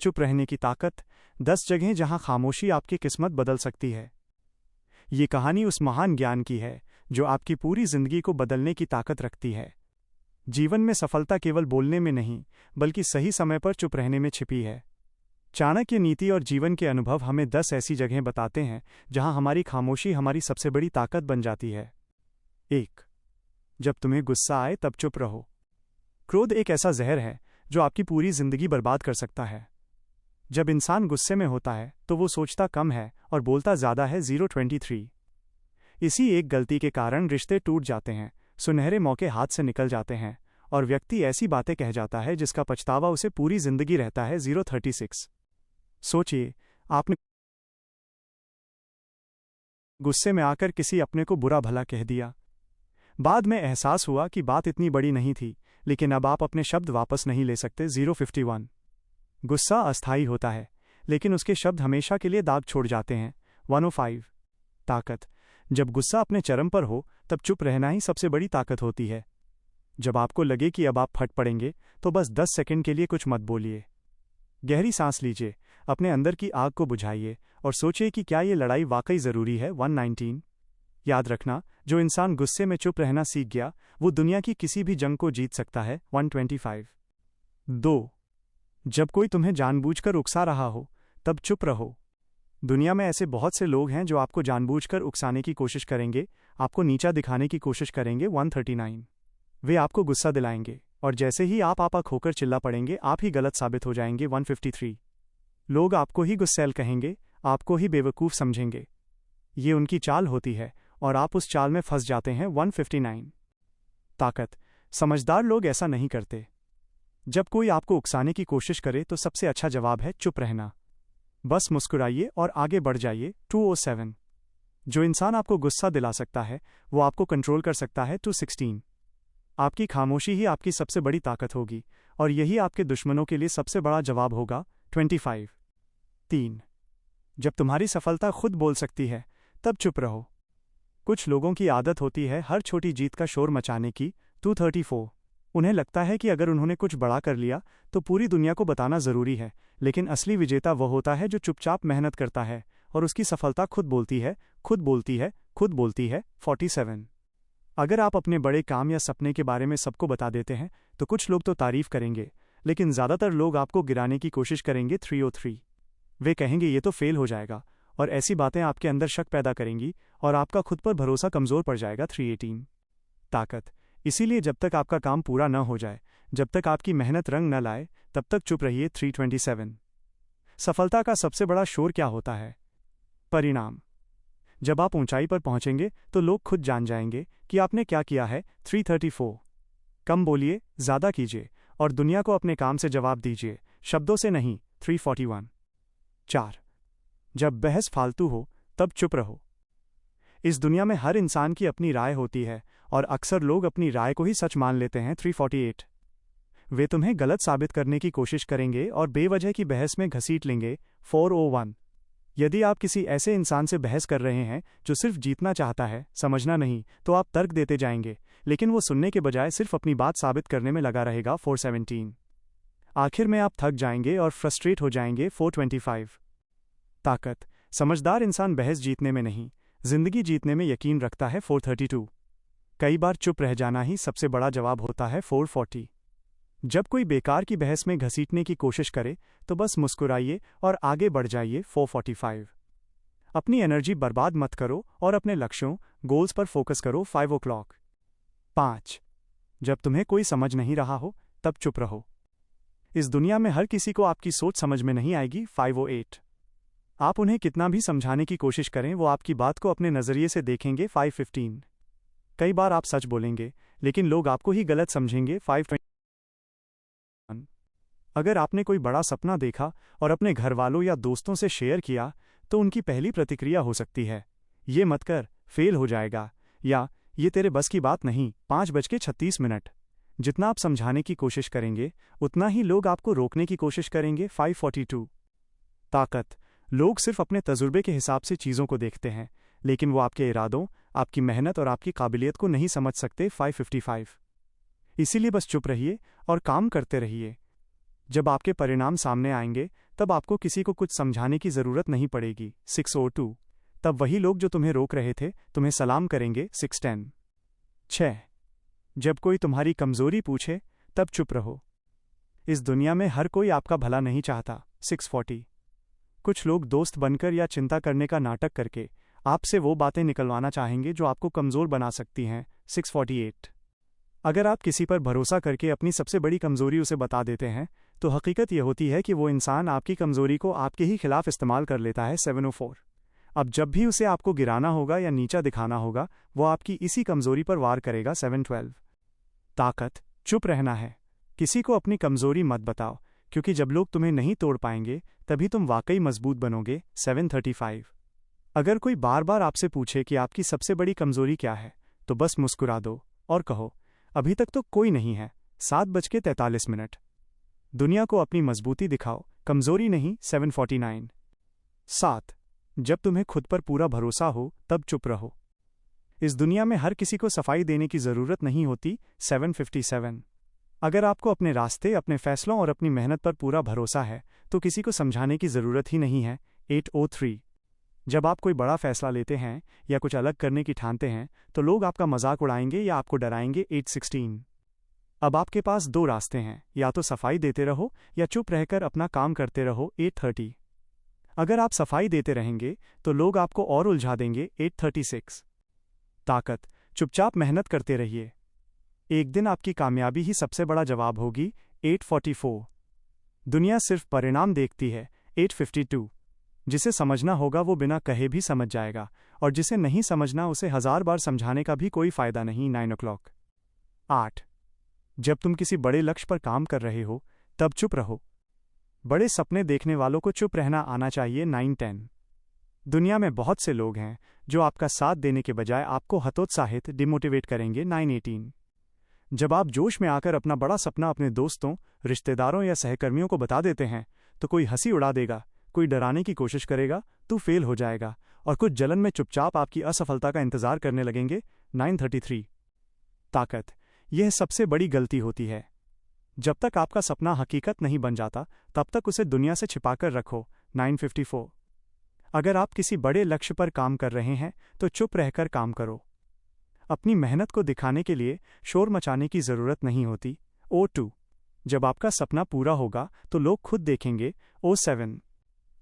चुप रहने की ताकत, 10 जगहें जहां खामोशी आपकी किस्मत बदल सकती है। ये कहानी उस महान ज्ञान की है जो आपकी पूरी जिंदगी को बदलने की ताकत रखती है। जीवन में सफलता केवल बोलने में नहीं, बल्कि सही समय पर चुप रहने में छिपी है। चाणक्य नीति और जीवन के अनुभव हमें 10 ऐसी जगहें बताते हैं जहां हमारी खामोशी हमारी सबसे बड़ी ताकत बन जाती है। 1. जब तुम्हें गुस्सा आए तब चुप रहो। क्रोध एक ऐसा जहर है जो आपकी पूरी जिंदगी बर्बाद कर सकता है। जब इंसान गुस्से में होता है तो वो सोचता कम है और बोलता ज़्यादा है। 023। इसी एक गलती के कारण रिश्ते टूट जाते हैं, सुनहरे मौके हाथ से निकल जाते हैं और व्यक्ति ऐसी बातें कह जाता है जिसका पछतावा उसे पूरी जिंदगी रहता है। 036। सोचिए, आपने गुस्से में आकर किसी अपने को बुरा भला कह दिया। बाद में एहसास हुआ कि बात इतनी बड़ी नहीं थी, लेकिन अब आप अपने शब्द वापस नहीं ले सकते। 051। गुस्सा अस्थायी होता है, लेकिन उसके शब्द हमेशा के लिए दाग छोड़ जाते हैं। 105। ताकत। जब गुस्सा अपने चरम पर हो तब चुप रहना ही सबसे बड़ी ताकत होती है। जब आपको लगे कि अब आप फट पड़ेंगे तो बस 10 सेकंड के लिए कुछ मत बोलिए। गहरी सांस लीजिए, अपने अंदर की आग को बुझाइए और सोचिए कि क्या ये लड़ाई वाकई ज़रूरी है। 119। याद रखना, जो इंसान गुस्से में चुप रहना सीख गया वो दुनिया की किसी भी जंग को जीत सकता है। 125। 2. जब कोई तुम्हें जानबूझकर उकसा रहा हो तब चुप रहो। दुनिया में ऐसे बहुत से लोग हैं जो आपको जानबूझकर उकसाने की कोशिश करेंगे, आपको नीचा दिखाने की कोशिश करेंगे। 139। वे आपको गुस्सा दिलाएंगे और जैसे ही आप आपा खोकर चिल्ला पड़ेंगे, आप ही गलत साबित हो जाएंगे। 153। लोग आपको ही गुस्सैल कहेंगे, आपको ही बेवकूफ़ समझेंगे। ये उनकी चाल होती है और आप उस चाल में फंस जाते हैं। 159। ताकत। समझदार लोग ऐसा नहीं करते। जब कोई आपको उकसाने की कोशिश करे तो सबसे अच्छा जवाब है चुप रहना। बस मुस्कुराइए और आगे बढ़ जाइए। 207। जो इंसान आपको गुस्सा दिला सकता है वो आपको कंट्रोल कर सकता है। 216। आपकी खामोशी ही आपकी सबसे बड़ी ताकत होगी और यही आपके दुश्मनों के लिए सबसे बड़ा जवाब होगा। 25। 3. जब तुम्हारी सफलता खुद बोल सकती है तब चुप रहो। कुछ लोगों की आदत होती है हर छोटी जीत का शोर मचाने की। 234। उन्हें लगता है कि अगर उन्होंने कुछ बड़ा कर लिया तो पूरी दुनिया को बताना ज़रूरी है, लेकिन असली विजेता वह होता है जो चुपचाप मेहनत करता है और उसकी सफलता खुद बोलती है, खुद बोलती है, खुद बोलती है। 47। अगर आप अपने बड़े काम या सपने के बारे में सबको बता देते हैं तो कुछ लोग तो तारीफ करेंगे, लेकिन ज़्यादातर लोग आपको गिराने की कोशिश करेंगे। 303। वे कहेंगे ये तो फेल हो जाएगा और ऐसी बातें आपके अंदर शक पैदा करेंगी और आपका खुद पर भरोसा कमज़ोर पड़ जाएगा। 318। ताकत। इसीलिए जब तक आपका काम पूरा न हो जाए, जब तक आपकी मेहनत रंग न लाए, तब तक चुप रहिए। 327। सफलता का सबसे बड़ा शोर क्या होता है? परिणाम। जब आप ऊंचाई पर पहुंचेंगे तो लोग खुद जान जाएंगे कि आपने क्या किया है। 334। कम बोलिए, ज़्यादा कीजिए और दुनिया को अपने काम से जवाब दीजिए, शब्दों से नहीं। 341। 4. जब बहस फालतू हो तब चुप रहो। इस दुनिया में हर इंसान की अपनी राय होती है और अक्सर लोग अपनी राय को ही सच मान लेते हैं। 348। वे तुम्हें गलत साबित करने की कोशिश करेंगे और बेवजह की बहस में घसीट लेंगे। 401। यदि आप किसी ऐसे इंसान से बहस कर रहे हैं जो सिर्फ जीतना चाहता है, समझना नहीं, तो आप तर्क देते जाएंगे, लेकिन वो सुनने के बजाय सिर्फ अपनी बात साबित करने में लगा रहेगा। 417। आखिर में आप थक जाएंगे और फ्रस्ट्रेट हो जाएंगे। 425। ताकत। समझदार इंसान बहस जीतने में नहीं, जिंदगी जीतने में यकीन रखता है। 432। कई बार चुप रह जाना ही सबसे बड़ा जवाब होता है। 440। जब कोई बेकार की बहस में घसीटने की कोशिश करे तो बस मुस्कुराइए और आगे बढ़ जाइए। 445। अपनी एनर्जी बर्बाद मत करो और अपने लक्ष्यों, गोल्स पर फोकस करो। 5 o'clock। 5. जब तुम्हें कोई समझ नहीं रहा हो तब चुप रहो। इस दुनिया में हर किसी को आपकी सोच समझ में नहीं आएगी। 508। आप उन्हें कितना भी समझाने की कोशिश करें, वो आपकी बात को अपने नज़रिए से देखेंगे। 515। कई बार आप सच बोलेंगे लेकिन लोग आपको ही गलत समझेंगे। 521। अगर आपने कोई बड़ा सपना देखा और अपने घर वालों या दोस्तों से शेयर किया तो उनकी पहली प्रतिक्रिया हो सकती है, ये मत कर, फेल हो जाएगा, या ये तेरे बस की बात नहीं। 5:36। जितना आप समझाने की कोशिश करेंगे उतना ही लोग आपको रोकने की कोशिश करेंगे। 542। ताकत। लोग सिर्फ अपने तजुर्बे के हिसाब से चीज़ों को देखते हैं, लेकिन वो आपके इरादों, आपकी मेहनत और आपकी काबिलियत को नहीं समझ सकते। 555। इसीलिए बस चुप रहिए और काम करते रहिए। जब आपके परिणाम सामने आएंगे तब आपको किसी को कुछ समझाने की ज़रूरत नहीं पड़ेगी। 6:02 तब वही लोग जो तुम्हें रोक रहे थे तुम्हें सलाम करेंगे। 6:10 6 जब कोई तुम्हारी कमज़ोरी पूछे तब चुप रहो। इस दुनिया में हर कोई आपका भला नहीं चाहता। 6:40 कुछ लोग दोस्त बनकर या चिंता करने का नाटक करके आपसे वो बातें निकलवाना चाहेंगे जो आपको कमज़ोर बना सकती हैं। 6:48 अगर आप किसी पर भरोसा करके अपनी सबसे बड़ी कमज़ोरी उसे बता देते हैं तो हकीकत यह होती है कि वो इंसान आपकी कमज़ोरी को आपके ही खिलाफ इस्तेमाल कर लेता है। 7:04 अब जब भी उसे आपको गिराना होगा या नीचा दिखाना होगा वो आपकी इसी कमज़ोरी पर वार करेगा। 7:12 ताकत चुप रहना है। किसी को अपनी कमज़ोरी मत बताओ, क्योंकि जब लोग तुम्हें नहीं तोड़ पाएंगे तभी तुम वाकई मजबूत बनोगे। 7:35 अगर कोई बार बार आपसे पूछे कि आपकी सबसे बड़ी कमज़ोरी क्या है तो बस मुस्कुरा दो और कहो अभी तक तो कोई नहीं है। 7:43 दुनिया को अपनी मजबूती दिखाओ, कमज़ोरी नहीं। 7:49 7 जब तुम्हें खुद पर पूरा भरोसा हो तब चुप रहो। इस दुनिया में हर किसी को सफाई देने की ज़रूरत नहीं होती। 7:57 अगर आपको अपने रास्ते, अपने फैसलों और अपनी मेहनत पर पूरा भरोसा है तो किसी को समझाने की ज़रूरत ही नहीं है। 8:03 जब आप कोई बड़ा फैसला लेते हैं या कुछ अलग करने की ठानते हैं तो लोग आपका मजाक उड़ाएंगे या आपको डराएंगे। 8:16 अब आपके पास दो रास्ते हैं, या तो सफाई देते रहो या चुप रहकर अपना काम करते रहो। 8:30 अगर आप सफाई देते रहेंगे तो लोग आपको और उलझा देंगे। 8:36 ताकत चुपचाप मेहनत करते रहिए, एक दिन आपकी कामयाबी ही सबसे बड़ा जवाब होगी। 8:44 दुनिया सिर्फ परिणाम देखती है। 8:52 जिसे समझना होगा वो बिना कहे भी समझ जाएगा, और जिसे नहीं समझना उसे 1000 बार समझाने का भी कोई फायदा नहीं। 9 8 जब तुम किसी बड़े लक्ष्य पर काम कर रहे हो तब चुप रहो। बड़े सपने देखने वालों को चुप रहना आना चाहिए। 9-10 दुनिया में बहुत से लोग हैं जो आपका साथ देने के बजाय आपको हतोत्साहित, डिमोटिवेट करेंगे। 9-18 जब आप जोश में आकर अपना बड़ा सपना अपने दोस्तों, रिश्तेदारों या सहकर्मियों को बता देते हैं तो कोई हंसी उड़ा देगा, कोई डराने की कोशिश करेगा, तू फेल हो जाएगा, और कुछ जलन में चुपचाप आपकी असफलता का इंतजार करने लगेंगे। 9:33 ताकत यह सबसे बड़ी गलती होती है। जब तक आपका सपना हकीकत नहीं बन जाता तब तक उसे दुनिया से छिपाकर रखो। 9:54 अगर आप किसी बड़े लक्ष्य पर काम कर रहे हैं तो चुप रहकर काम करो। अपनी मेहनत को दिखाने के लिए शोर मचाने की ज़रूरत नहीं होती। 02 जब आपका सपना पूरा होगा तो लोग खुद देखेंगे। 07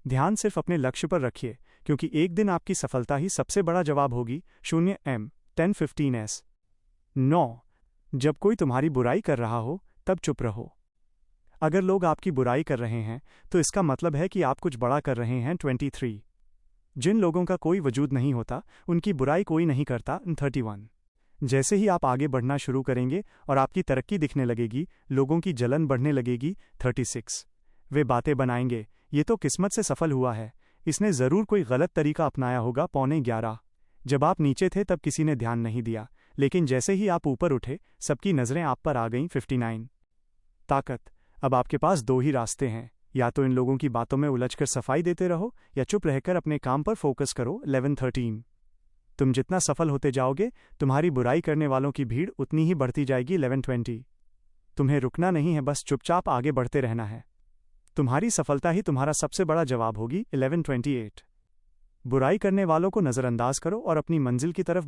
ध्यान सिर्फ अपने लक्ष्य पर रखिए, क्योंकि एक दिन आपकी सफलता ही सबसे बड़ा जवाब होगी। 0M 10:15 9 जब कोई तुम्हारी बुराई कर रहा हो तब चुप रहो। अगर लोग आपकी बुराई कर रहे हैं तो इसका मतलब है कि आप कुछ बड़ा कर रहे हैं। 23 जिन लोगों का कोई वजूद नहीं होता उनकी बुराई कोई नहीं करता। 31 जैसे ही आप आगे बढ़ना शुरू करेंगे और आपकी तरक्की दिखने लगेगी, लोगों की जलन बढ़ने लगेगी। 36 वे बातें बनाएंगे, ये तो किस्मत से सफल हुआ है, इसने ज़रूर कोई गलत तरीका अपनाया होगा। 11:15 जब आप नीचे थे तब किसी ने ध्यान नहीं दिया, लेकिन जैसे ही आप ऊपर उठे सबकी नज़रें आप पर आ गईं। 59 ताकत अब आपके पास दो ही रास्ते हैं, या तो इन लोगों की बातों में उलझकर सफाई देते रहो या चुप रहकर अपने काम पर फोकस करो। 11:13 तुम जितना सफल होते जाओगे तुम्हारी बुराई करने वालों की भीड़ उतनी ही बढ़ती जाएगी। 11:20 तुम्हें रुकना नहीं है, बस चुपचाप आगे बढ़ते रहना है, तुम्हारी सफलता ही तुम्हारा सबसे बड़ा जवाब होगी। 11:28 बुराई करने वालों को नज़रअंदाज करो और अपनी मंजिल की तरफ